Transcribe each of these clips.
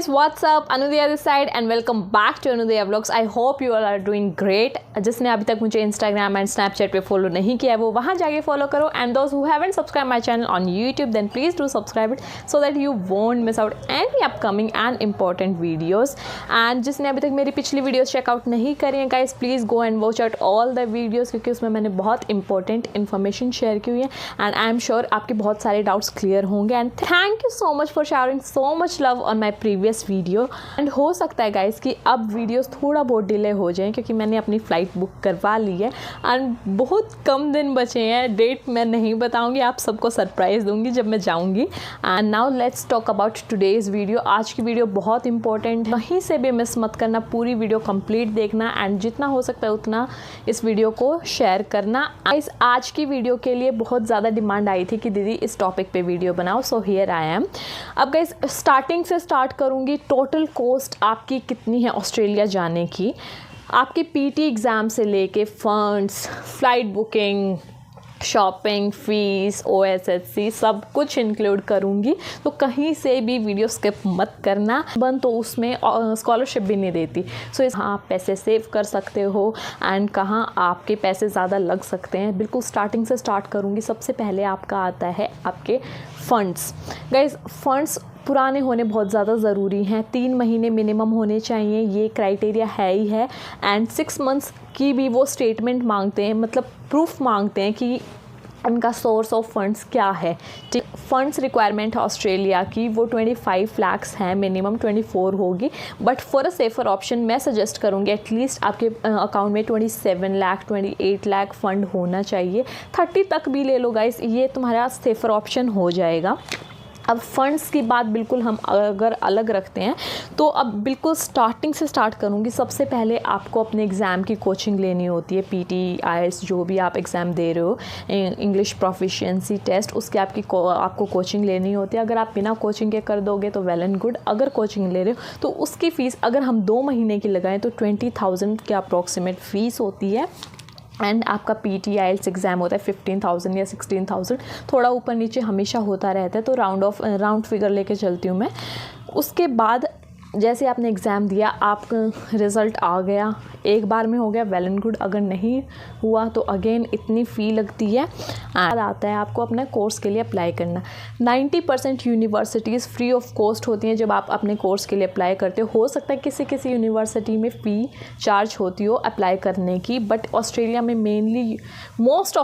what's up? Anudaya this side and welcome back to Anudaya Vlogs. I hope you all are doing great. जिसने अभी तक मुझे Instagram and Snapchat पे follow नहीं किया है वो वहाँ जाके फॉलो करो. And those who haven't subscribed my channel on YouTube then please do subscribe it so that you won't miss out any upcoming and important videos. And जिसने अभी तक मेरी पिछली वीडियोस चेकआउट नहीं करी हैं guys please go and watch out all the videos क्योंकि उसमें मैंने बहुत इंपॉर्टेंट इन्फॉर्मेशन शेयर की हुई है. एंड आई एम श्योर आपके बहुत सारे डाउट्स क्लियर होंगे. And thank you so much for sharing so much love on my previous video. And हो सकता है गाइस कि अब वीडियोस थोड़ा बहुत डिले हो जाएं क्योंकि मैंने अपनी फ़्लाइट बुक करवा ली है एंड बहुत कम दिन बचे हैं. डेट मैं नहीं बताऊंगी, आप सबको सरप्राइज़ दूंगी जब मैं जाऊंगी. And now let's talk about today's video. आज की वीडियो बहुत इंपॉर्टेंट है, कहीं से भी मिस मत करना, पूरी वीडियो कंप्लीट देखना एंड जितना हो सकता है उतना इस वीडियो को शेयर करना. गाइस आज की वीडियो के लिए बहुत ज़्यादा डिमांड आई थी कि दीदी इस टॉपिक पे वीडियो बनाओ, सो हियर आई एम. अब गाइस स्टार्टिंग से स्टार्ट करूँगी. टोटल कॉस्ट आपकी कितनी है ऑस्ट्रेलिया जाने की, आपके पीटी एग्ज़ाम से लेके funds, flight booking, shopping, fees, OSHC सब कुछ इंक्लूड करूँगी. तो कहीं से भी वीडियो स्किप मत करना. बन तो उसमें स्कॉलरशिप भी नहीं देती. सो हाँ आप पैसे सेव कर सकते हो एंड कहाँ आपके पैसे ज़्यादा लग सकते हैं. बिल्कुल स्टार्टिंग से स्टार्ट करूँगी. सबसे पहले आपका आता है आपके फ़ंड्स. गाइस फ़ंड्स पुराने होने बहुत ज़्यादा ज़रूरी हैं. 3 महीने मिनिमम होने चाहिए, ये क्राइटेरिया है ही है. एंड 6 मंथ्स की भी वो स्टेटमेंट मांगते हैं, मतलब प्रूफ मांगते हैं कि उनका सोर्स ऑफ फंड्स क्या है. फंड्स रिक्वायरमेंट ऑस्ट्रेलिया की वो 25 लाख है, मिनिमम 24 होगी. But for a safer option मैं सजेस्ट करूँगी एटलीस्ट आपके अकाउंट में 27 लाख 28 लाख फ़ंड होना चाहिए. 30 तक भी ले लो गाइस, ये तुम्हारा सेफर ऑप्शन हो जाएगा. अब फंड्स की बात बिल्कुल हम अगर अलग रखते हैं तो अब बिल्कुल स्टार्टिंग से स्टार्ट करूँगी. सबसे पहले आपको अपने एग्ज़ाम की कोचिंग लेनी होती है. PT, IELTS जो भी आप एग्ज़ाम दे रहे हो, इंग्लिश प्रोफिशिएंसी टेस्ट, उसके आपको कोचिंग लेनी होती है. अगर आप बिना कोचिंग के कर दोगे तो वेल एंड गुड. अगर कोचिंग ले रहे हो तो उसकी फ़ीस अगर हम 2 महीने की लगाएं तो 20,000 के अप्रॉक्सीमेट फ़ीस होती है. एंड आपका PT IELTS एग्ज़ाम होता है 15,000 या 16,000, थोड़ा ऊपर नीचे हमेशा होता रहता है. तो राउंड फिगर लेके चलती हूँ मैं. उसके बाद जैसे आपने एग्ज़ाम दिया, आप रिज़ल्ट आ गया, एक बार में हो गया वेल एंड गुड. अगर नहीं हुआ तो अगेन इतनी फ़ी लगती है. आता है आपको अपने कोर्स के लिए अप्लाई करना. 90% यूनिवर्सिटीज़ फ्री ऑफ कॉस्ट होती हैं जब आप अपने कोर्स के लिए अप्लाई करते हो. सकता है किसी यूनिवर्सिटी में फ़ी चार्ज होती हो अप्लाई करने की, बट ऑस्ट्रेलिया में most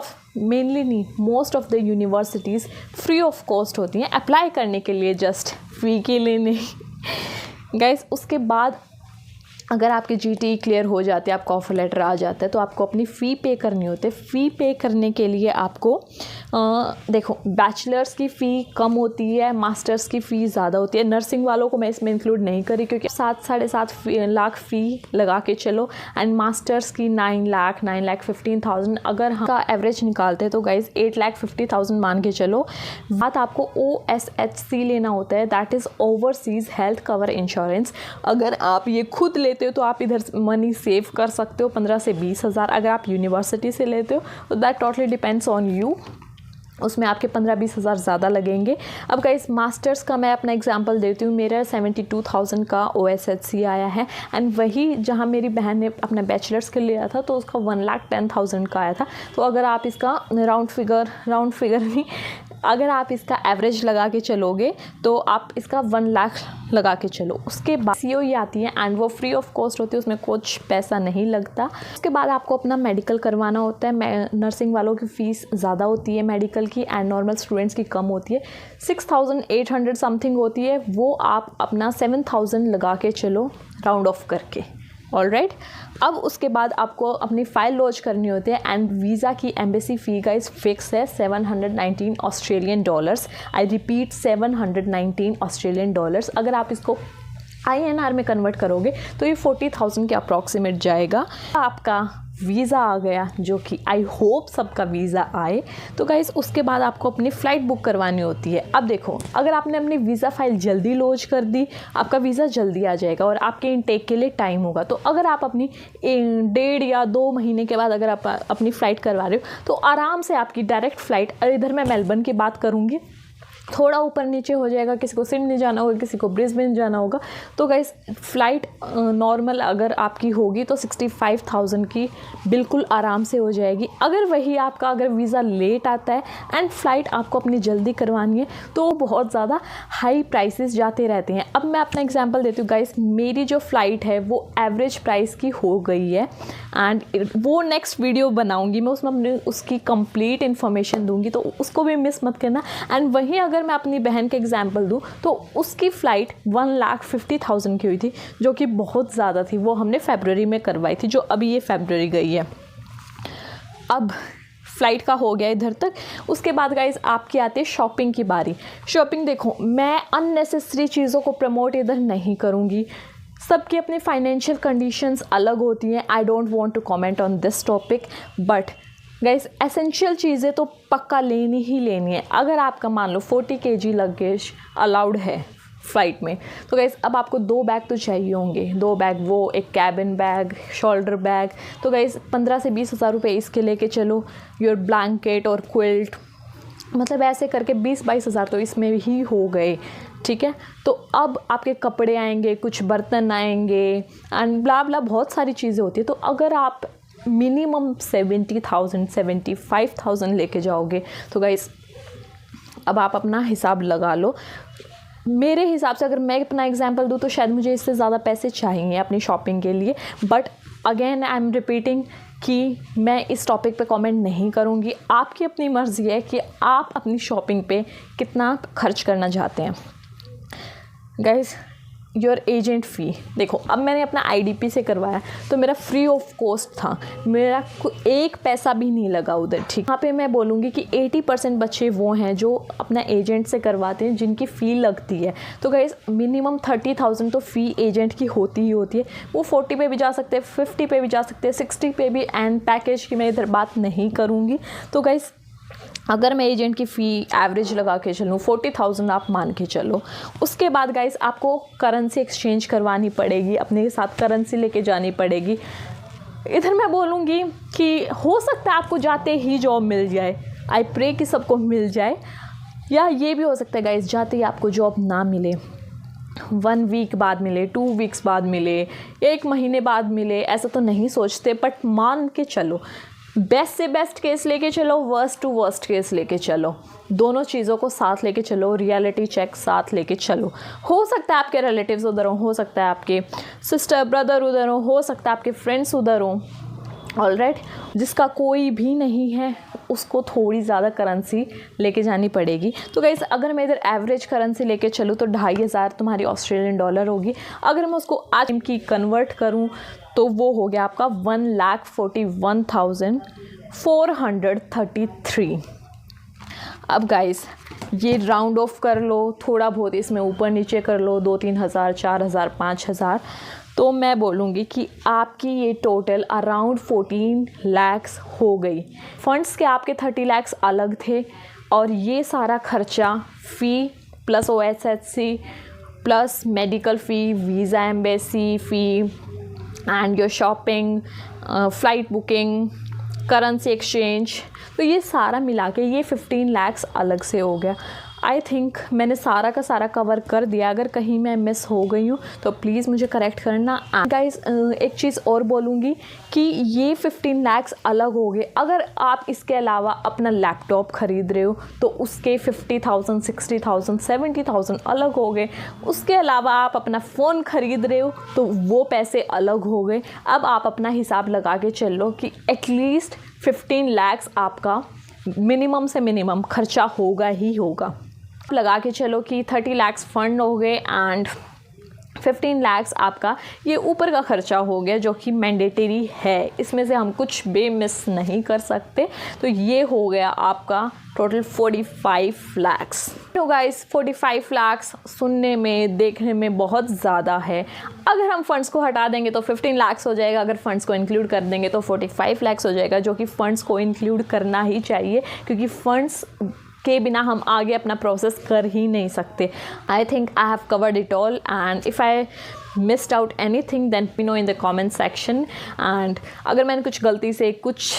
of the universities free of cost होती हैं अप्लाई करने के लिए, जस्ट फ़ी के लिए नहीं गाइस. उसके बाद अगर आपकी GTE क्लियर हो जाती है, आपका ऑफर लेटर आ जाता है, तो आपको अपनी फ़ी पे करनी होती है. फ़ी पे करने के लिए आपको देखो बैचलर्स की फ़ी कम होती है, मास्टर्स की फ़ी ज़्यादा होती है. नर्सिंग वालों को मैं इसमें इंक्लूड नहीं करी क्योंकि 7-7.5 लाख फ़ी लगा के चलो. एंड मास्टर्स की 9 लाख 15,000 अगर हम का एवरेज निकालते हैं तो गाइज 8,50,000 मान के चलो. बात आपको OSHC लेना होता है, that is overseas health cover insurance. अगर आप ये खुद लेते हो तो आप इधर मनी सेव कर सकते हो 15 से 20 हज़ार. अगर आप यूनिवर्सिटी से लेते हो तो that totally depends on you, उसमें आपके 15-20 हज़ार ज़्यादा लगेंगे. अब गाइस मास्टर्स का मैं अपना एग्जांपल देती हूँ. मेरा 72,000 का OSHC आया है एंड वही जहाँ मेरी बहन ने अपना बैचलर्स के लिया था तो उसका 1,10,000 का आया था. तो अगर आप इसका राउंड फिगर नहीं, अगर आप इसका एवरेज लगा के चलोगे तो आप इसका 1 लाख लगा के चलो. उसके बाद COE आती है एंड वो फ्री ऑफ कॉस्ट होती है, उसमें कुछ पैसा नहीं लगता. उसके बाद आपको अपना मेडिकल करवाना होता है. नर्सिंग वालों की फ़ीस ज़्यादा होती है मेडिकल की एंड नॉर्मल स्टूडेंट्स की कम होती है. 6,800 समथिंग होती है, वो आप अपना 7,000 लगा के चलो राउंड ऑफ करके. ऑलराइट. अब उसके बाद आपको अपनी फ़ाइल लॉन्च करनी होती है एंड वीज़ा की एम्बेसी फ़ी गाइस फिक्स है $719 Australian dollars. I repeat $719 Australian dollars. अगर आप इसको INR में कन्वर्ट करोगे तो ये 40,000 के अप्रॉक्सीमेट जाएगा. आपका वीज़ा आ गया जो कि आई होप सबका वीज़ा आए. तो गाइस उसके बाद आपको अपनी फ़्लाइट बुक करवानी होती है. अब देखो अगर आपने अपनी वीज़ा फ़ाइल जल्दी लॉन्च कर दी, आपका वीज़ा जल्दी आ जाएगा और आपके इनटेक के लिए टाइम होगा. तो अगर आप अपनी 1.5 या 2 महीने के बाद अगर आप अपनी फ़्लाइट करवा रहे हो तो आराम से आपकी डायरेक्ट फ़्लाइट, इधर मैं मेलबर्न की बात करूँगी, थोड़ा ऊपर नीचे हो जाएगा, किसी को सिडनी जाना होगा, किसी को ब्रिस्बेन जाना होगा। तो गाइस फ़्लाइट नॉर्मल अगर आपकी होगी तो 65,000 की बिल्कुल आराम से हो जाएगी। अगर वही आपका अगर वीज़ा लेट आता है एंड फ़्लाइट आपको अपनी जल्दी करवानी है तो बहुत ज़्यादा हाई प्राइसेस जाते रहते हैं। अब मैं अपना एग्जांपल देती हूँ गाइस, मेरी जो फ़्लाइट है वो एवरेज प्राइस की हो गई है एंड वो नेक्स्ट वीडियो बनाऊँगी मैं, उसमें अपने उसकी कंप्लीट इन्फॉर्मेशन दूँगी, तो उसको भी मिस मत करना। एंड वहीं अगर मैं अपनी बहन के एग्जांपल दूँ तो उसकी फ़्लाइट 1,50,000 की हुई थी, जो कि बहुत ज़्यादा थी। वो हमने फरवरी में करवाई थी, जो अभी ये फरवरी गई है। अब फ़्लाइट का हो गया इधर तक। उसके बाद गाइज़ आपकी आती है शॉपिंग की बारी। शॉपिंग देखो, मैं अननेसेसरी चीज़ों को प्रमोट इधर नहीं करूँगी, सबकी अपनी फाइनेंशियल कंडीशंस अलग होती हैं। I don't want to comment on this topic, but guys essential चीज़ें तो पक्का लेनी ही लेनी है। अगर आपका मान लो 40 kg लगेज अलाउड है फ़्लाइट में, तो गाइस अब आपको 2 बैग तो चाहिए होंगे। 2 बैग, वो एक कैबिन बैग, शोल्डर बैग। तो गाइस 15 से 20 हज़ार रुपये इसके लेके चलो। योर ब्लैंकेट और क्विल्ट, मतलब ऐसे करके 20-22 हज़ार तो इसमें ही हो गए, ठीक है। तो अब आपके कपड़े आएंगे, कुछ बर्तन आएंगे एंड ब्ला ब्ला, बहुत सारी चीज़ें होती है। तो अगर आप मिनिमम 70,000 75,000 लेके जाओगे तो गाइस अब आप अपना हिसाब लगा लो। मेरे हिसाब से अगर मैं अपना एग्जांपल दूँ तो शायद मुझे इससे ज़्यादा पैसे चाहिए अपनी शॉपिंग के लिए, but again I am repeating कि मैं इस टॉपिक पे कमेंट नहीं करूँगी। आपकी अपनी मर्ज़ी है कि आप अपनी शॉपिंग पे कितना खर्च करना चाहते हैं। गाइस योर एजेंट फ़ी देखो, अब मैंने अपना IDP से करवाया तो मेरा फ्री ऑफ कॉस्ट था, मेरा एक पैसा भी नहीं लगा उधर, ठीक। यहाँ पे मैं बोलूँगी कि 80% बच्चे वो हैं जो अपना एजेंट से करवाते हैं जिनकी फ़ी लगती है। तो गाइस मिनिमम 30,000 तो फ़ी एजेंट की होती ही होती है। वो 40 पे भी जा सकते हैं, 50 पे भी जा सकते हैं, 60 पे भी, एंड पैकेज की मैं इधर बात नहीं करूँगी। तो गाइस अगर मैं एजेंट की फ़ी एवरेज लगा के चलूँ 40,000 आप मान के चलो। उसके बाद गाइस आपको करेंसी एक्सचेंज करवानी पड़ेगी, अपने साथ करेंसी लेके जानी पड़ेगी। इधर मैं बोलूँगी कि हो सकता है आपको जाते ही जॉब मिल जाए, आई प्रे कि सबको मिल जाए, या ये भी हो सकता है गाइस जाते ही आपको जॉब ना मिले, 1 वीक बाद मिले, 2 वीक्स बाद मिले, 1 महीने बाद मिले, ऐसा तो नहीं सोचते। बट मान के चलो, बेस्ट से बेस्ट केस लेके चलो, वर्स्ट टू वर्स्ट केस लेके चलो, दोनों चीज़ों को साथ लेके चलो, रियलिटी चेक साथ लेके चलो। हो सकता है आपके रिलेटिव्स उधर हो सकता है आपके सिस्टर ब्रदर उधर हो सकता है आपके फ्रेंड्स उधर हो, ऑलराइट। जिसका कोई भी नहीं है उसको थोड़ी ज़्यादा करेंसी लेके जानी पड़ेगी। तो गाइस अगर मैं इधर एवरेज करेंसी लेके चलूँ तो 2,500 तुम्हारी ऑस्ट्रेलियन डॉलर होगी। अगर मैं उसको आज की कन्वर्ट करूँ तो वो हो गया आपका 1,41,433। अब गाइस ये राउंड ऑफ कर लो, थोड़ा बहुत इसमें ऊपर नीचे कर लो, 2-3 हज़ार, 4 हज़ार, 5 हज़ार, तो मैं बोलूँगी कि आपकी ये टोटल अराउंड 14 लाख हो गई। फंड्स के आपके 30 लाख अलग थे और ये सारा खर्चा fee plus OSHC plus medical fee, visa embassy fee and your shopping, flight booking, currency exchange, तो ये सारा मिला के ये 15 लाख अलग से हो गया। आई थिंक मैंने सारा का सारा कवर कर दिया। अगर कहीं मैं मिस हो गई हूँ तो प्लीज़ मुझे करेक्ट करना। गाइस एक चीज़ और बोलूँगी कि ये 15 लाख अलग हो गए। अगर आप इसके अलावा अपना लैपटॉप ख़रीद रहे हो तो उसके 50,000, 60,000, 70,000 अलग हो गए। उसके अलावा आप अपना फ़ोन ख़रीद रहे हो तो वो पैसे अलग हो गए। अब आप अपना हिसाब लगा के चल लो कि एटलीस्ट 15 लाख आपका मिनिमम से मिनिमम खर्चा होगा ही होगा। लगा के चलो कि 30 लाख फंड हो गए एंड 15 लाख आपका ये ऊपर का खर्चा हो गया जो कि मैंडेटरी है, इसमें से हम कुछ भी मिस नहीं कर सकते। तो ये हो गया आपका टोटल 45 लाख। तो गाइस 45 लाख सुनने में देखने में बहुत ज़्यादा है। अगर हम फंड्स को हटा देंगे तो 15 लाख हो जाएगा, अगर फंड्स को इंक्लूड कर देंगे तो 45 लाख हो जाएगा, जो कि फ़ंड्स को इंक्लूड करना ही चाहिए क्योंकि फ़ंड्स के बिना हम आगे अपना प्रोसेस कर ही नहीं सकते। I think I have covered it all and if I missed out anything than me know in the comment section. And अगर मैंने कुछ गलती से कुछ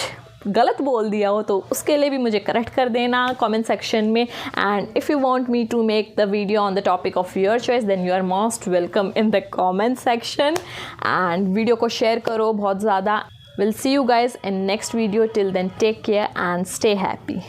गलत बोल दिया हो तो उसके लिए भी मुझे करेक्ट कर देना कमेंट सेक्शन में. And if you want me to make the video on the topic of your choice then you are most welcome in the comment section. And video को शेयर करो बहुत ज़्यादा. We'll see you guys in next video. Till then, take care and stay happy.